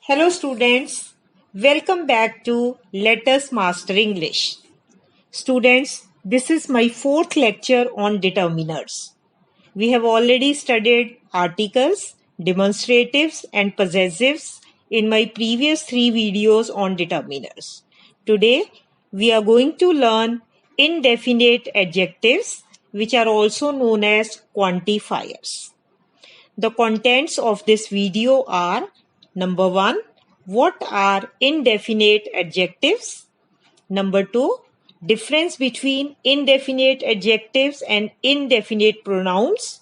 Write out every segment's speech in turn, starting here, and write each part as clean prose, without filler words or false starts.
Hello students, welcome back to Let Us Master English. Students, this is my fourth lecture on determiners. We have already studied articles, demonstratives and possessives in my previous three videos on determiners. Today, we are going to learn indefinite adjectives which are also known as quantifiers. The contents of this video are: number 1, what are indefinite adjectives? Number 2, difference between indefinite adjectives and indefinite pronouns.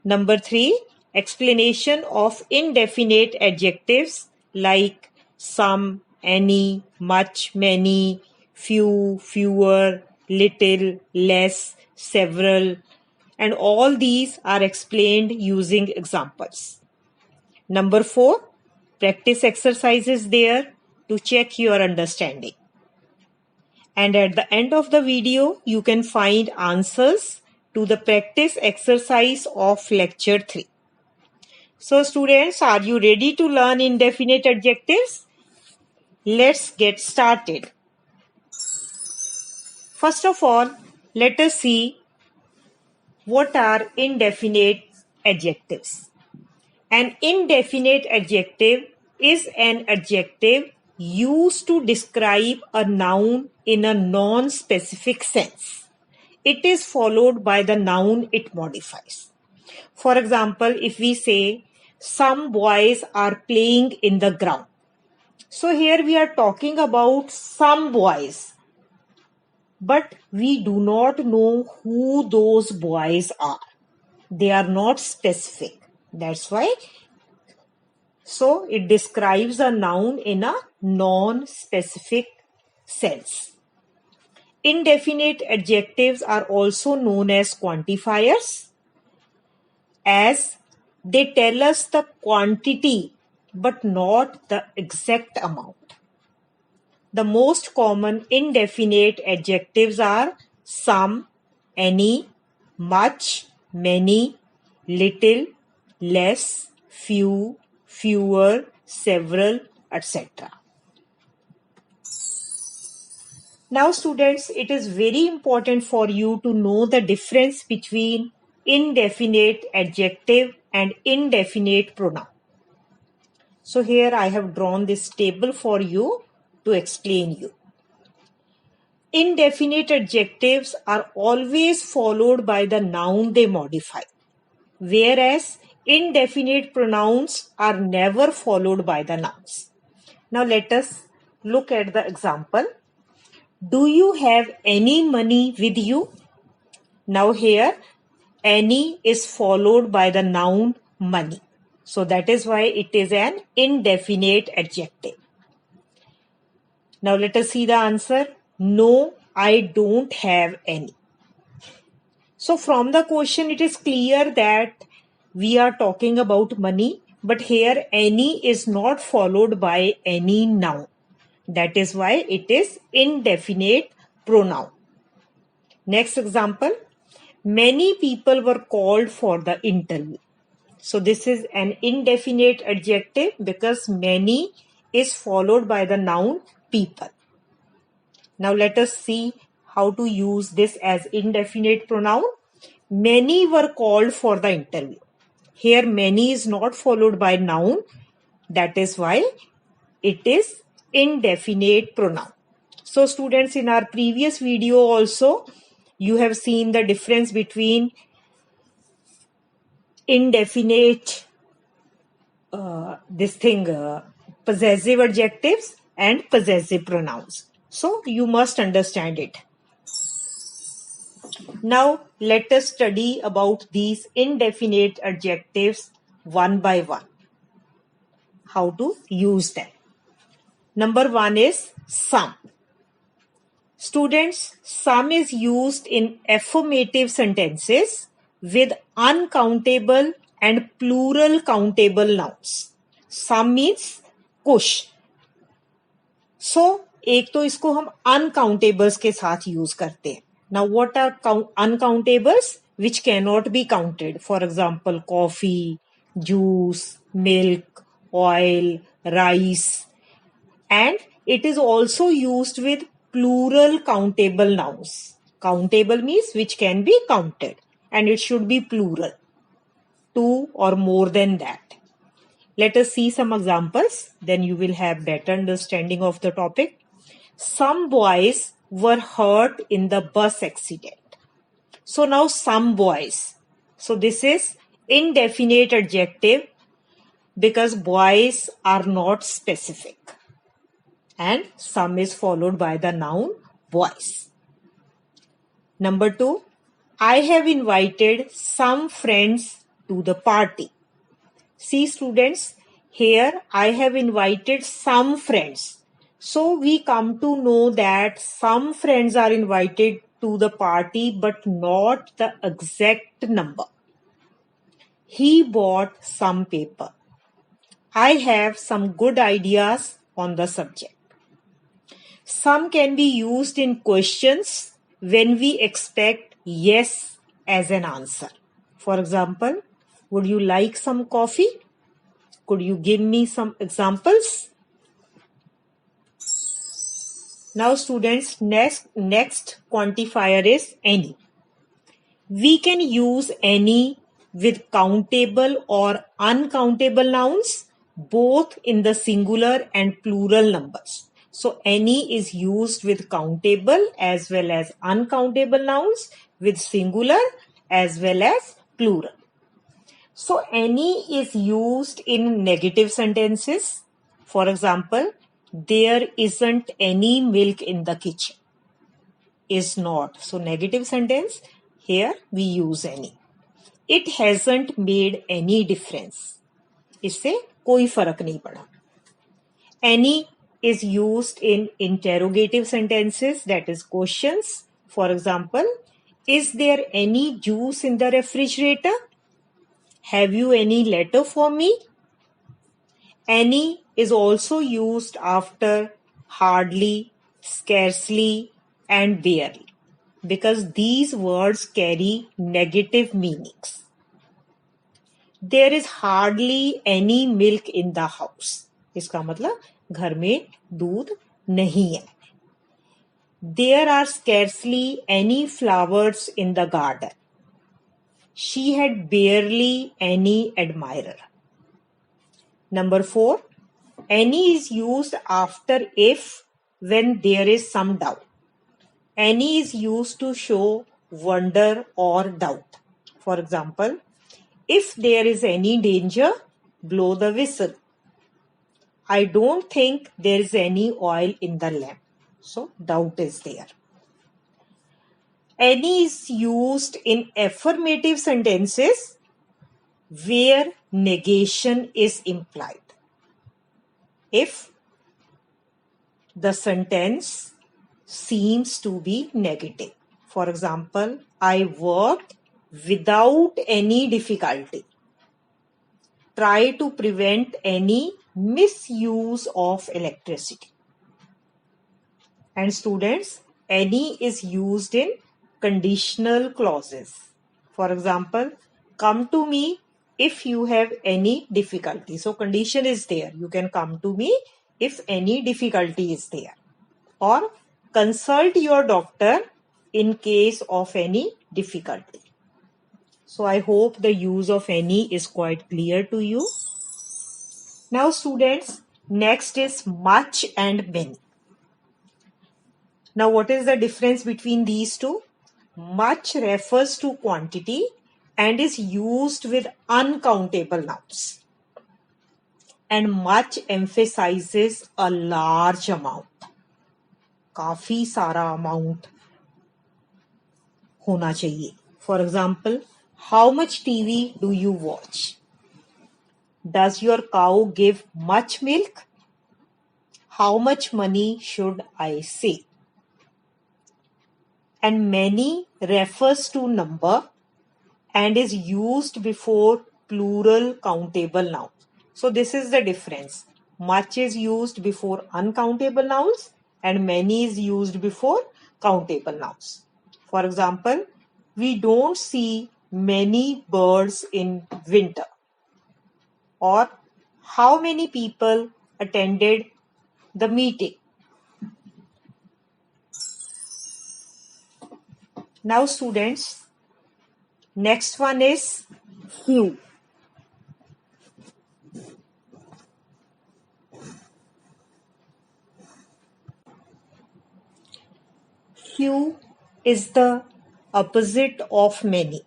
Number 3, explanation of indefinite adjectives like some, any, much, many, few, fewer, little, less, several, and all these are explained using examples. Number 4, practice exercises there to check your understanding. And at the end of the video, you can find answers to the practice exercise of lecture 3. So students, are you ready to learn indefinite adjectives? Let's get started. First of all, let us see what are indefinite adjectives. An indefinite adjective is an adjective used to describe a noun in a non-specific sense. It is followed by the noun it modifies. For example, if we say, some boys are playing in the ground. So here we are talking about some boys, but we do not know who those boys are. They are not specific. That's why. So it describes a noun in a non-specific sense. Indefinite adjectives are also known as quantifiers, as they tell us the quantity but not the exact amount. The most common indefinite adjectives are some, any, much, many, little, less, few, fewer, several, etc. Now students, it is very important for you to know the difference between indefinite adjective and indefinite pronoun. So here I have drawn this table for you to explain you. Indefinite adjectives are always followed by the noun they modify, whereas indefinite pronouns are never followed by the nouns. Now let us look at the example. Do you have any money with you? Now here, any is followed by the noun money. So that is why it is an indefinite adjective. Now let us see the answer. No, I don't have any. So from the question, it is clear that we are talking about money, but here any is not followed by any noun. That is why it is indefinite pronoun. Next example, many people were called for the interview. So this is an indefinite adjective because many is followed by the noun people. Now let us see how to use this as indefinite pronoun. Many were called for the interview. Here many is not followed by noun. That is why it is indefinite pronoun. So students, in our previous video also, you have seen the difference between indefinite possessive adjectives and possessive pronouns. So you must understand it. Now let us study about these indefinite adjectives one by one. How to use them. Number 1 is some. Students, some is used in affirmative sentences with uncountable and plural countable nouns. Some means कुछ. So, एक तो इसको हम uncountables के साथ use करते हैं. Now, what are uncountables? Which cannot be counted. For example, coffee, juice, milk, oil, rice. And it is also used with plural countable nouns. Countable means which can be counted, and it should be plural, two or more than that. Let us see some examples, then you will have better understanding of the topic. Some boys were hurt in the bus accident. So now some boys. So this is indefinite adjective because boys are not specific. And some is followed by the noun boys. Number 2, I have invited some friends to the party. See students, here I have invited some friends. So we come to know that some friends are invited to the party but not the exact number. He bought some paper. I have some good ideas on the subject. Some can be used in questions when we expect yes as an answer. For example, would you like some coffee? Could you give me some examples? Now students, next quantifier is any. We can use any with countable or uncountable nouns both in the singular and plural numbers. So any is used with countable as well as uncountable nouns with singular as well as plural. So any is used in negative sentences. For example, there isn't any milk in the kitchen. Is not. So negative sentence, here we use any. It hasn't made any difference. इससे कोई फर्क नहीं पड़ा. Any is used in interrogative sentences, that is questions. For example, is there any juice in the refrigerator? Have you any letter for me? Any is also used after hardly, scarcely, and barely because these words carry negative meanings. There is hardly any milk in the house. इसका मतलब घर में दूध नहीं है. There are scarcely any flowers in the garden. She had barely any admirer. Number 4, any is used after if when there is some doubt. Any is used to show wonder or doubt. For example, if there is any danger, blow the whistle. I don't think there is any oil in the lamp. So doubt is there. Any is used in affirmative sentences where negation is implied. If the sentence seems to be negative. For example, I worked without any difficulty. Try to prevent any misuse of electricity. And students, any is used in conditional clauses. For example, come to me if you have any difficulty. So condition is there. You can come to me if any difficulty is there. Or consult your doctor in case of any difficulty. So I hope the use of any is quite clear to you. Now students, next is much and many. Now what is the difference between these two? Much refers to quantity and is used with uncountable nouns. And much emphasizes a large amount. काफी सारा amount होना चाहिए. For example, how much TV do you watch? Does your cow give much milk? How much money should I say? And many refers to number and is used before plural countable nouns. So this is the difference. Much is used before uncountable nouns and many is used before countable nouns. For example, we don't see many birds in winter. Or How many people attended the meeting? Now students, next one is few. Few is the opposite of many.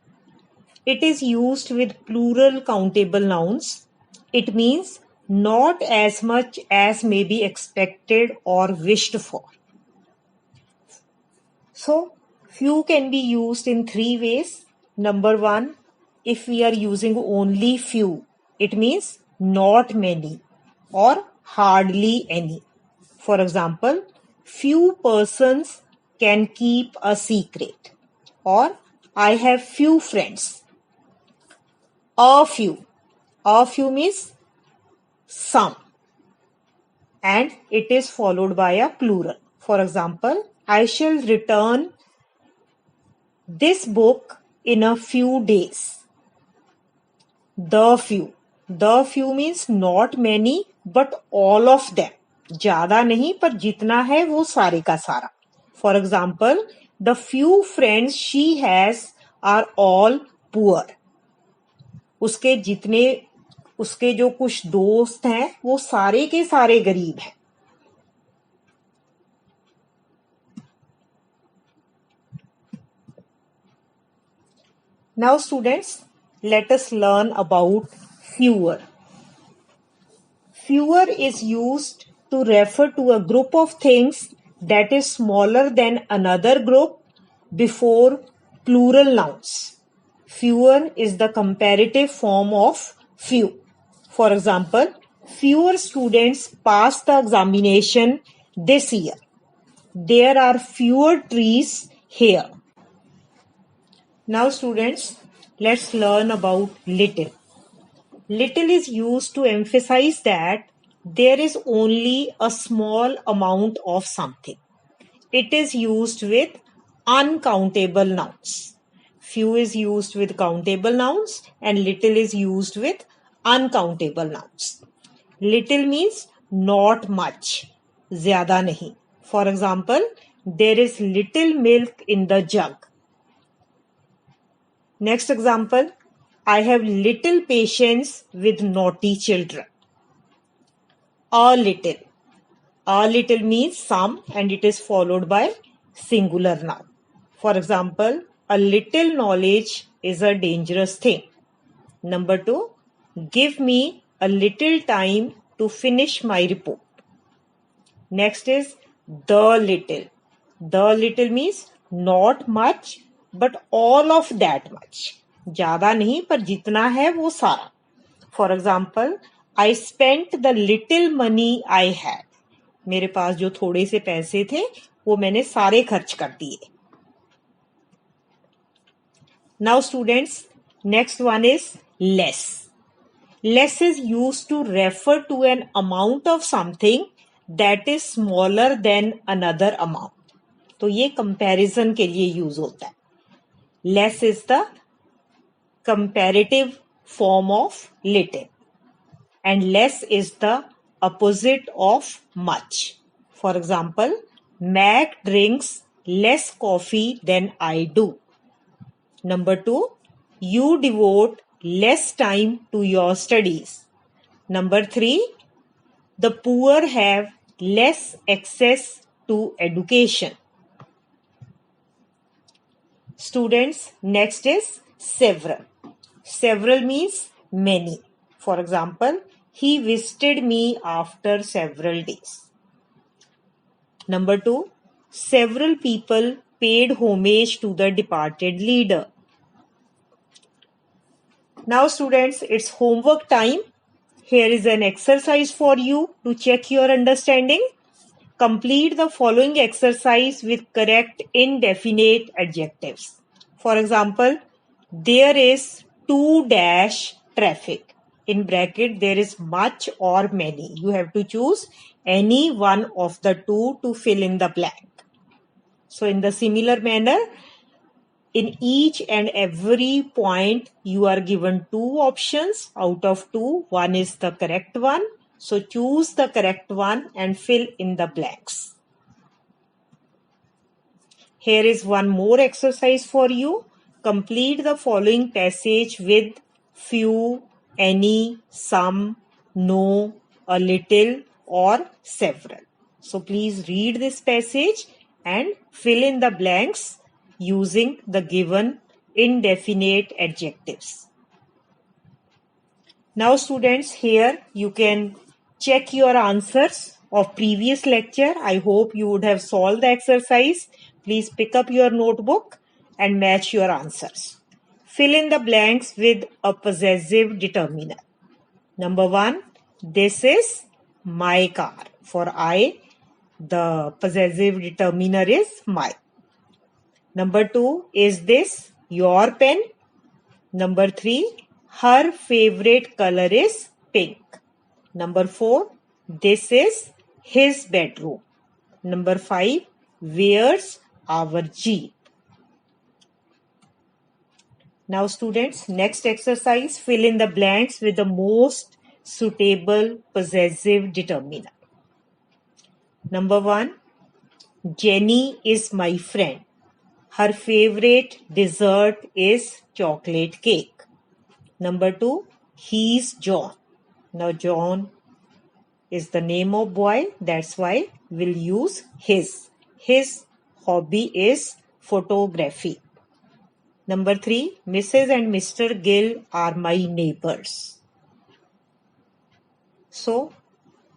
It is used with plural countable nouns. It means not as much as may be expected or wished for. So, few can be used in three ways. Number one, if we are using only few, it means not many or hardly any. For example, few persons can keep a secret, or I have few friends. A few. A few means some, and it is followed by a plural. For example, I shall return this book in a few days. The few. The few means not many but all of them. ज़्यादा नहीं पर जितना है वो सारे का सारा. For example, the few friends she has are all poor. उसके जो कुछ दोस्त हैं वो सारे के सारे गरीब हैं. Now students, let us learn about fewer. Fewer is used to refer to a group of things that is smaller than another group before plural nouns. Fewer is the comparative form of few. For example, fewer students passed the examination this year. There are fewer trees here. Now students, let's learn about little. Little is used to emphasize that there is only a small amount of something. It is used with uncountable nouns. Few is used with countable nouns and little is used with uncountable nouns. Little means not much, ज़्यादा नहीं. For example, there is little milk in the jug. Next example, I have little patience with naughty children. A little. A little means some and it is followed by singular noun. For example, a little knowledge is a dangerous thing. Number two, give me a little time to finish my report. Next is the little. The little means not much but all of that much. ज़्यादा नहीं पर जितना है वो सारा. For example, I spent the little money I had. मेरे पास जो थोड़े से पैसे थे वो मैंने सारे खर्च कर दिए. Now students, next one is less. Less is used to refer to an amount of something that is smaller than another amount. तो ये comparison के लिए use होता है. Less is the comparative form of little and less is the opposite of much. For example, Mac drinks less coffee than I do. Number two, you devote less time to your studies. Number three, the poor have less access to education. Students, next is several. Several means many. For example, he visited me after several days. Number two, several people paid homage to the departed leader. Now students, it's homework time. Here is an exercise for you to check your understanding. Complete the following exercise with correct indefinite adjectives. For example, there is 2 dash traffic. In bracket, there is much or many. You have to choose any one of the two to fill in the blank. So in the similar manner, In each and every point, you are given two options out of two. One is the correct one. So choose the correct one and fill in the blanks. Here is one more exercise for you. Complete the following passage with few, any, some, no, a little, or several. So please read this passage and fill in the blanks using the given indefinite adjectives. Now students, here you can check your answers of previous lecture. I hope you would have solved the exercise. Please pick up your notebook and match your answers. Fill in the blanks with a possessive determiner. Number 1, this is my car. For I, the possessive determiner is my. Number 2, is this your pen? Number 3, her favorite color is pink. Number 4, this is his bedroom. Number 5, where's our jeep? Now students, next exercise, fill in the blanks with the most suitable possessive determiner. Number 1, Jenny is my friend. Her favorite dessert is chocolate cake. Number 2, he's John. Now John is the name of boy, that's why we'll use his. His hobby is photography. Number 3, Mrs. and Mr. Gill are my neighbors. So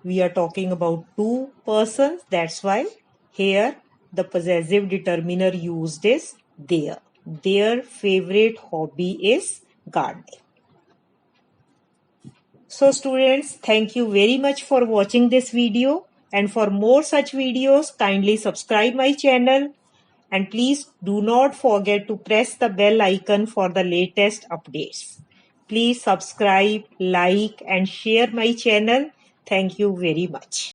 we are talking about two persons, that's why here the possessive determiner used is their. Their favorite hobby is gardening. So students, thank you very much for watching this video, and for more such videos, kindly subscribe my channel, and please do not forget to press the bell icon for the latest updates. Please subscribe, like and share my channel. Thank you very much.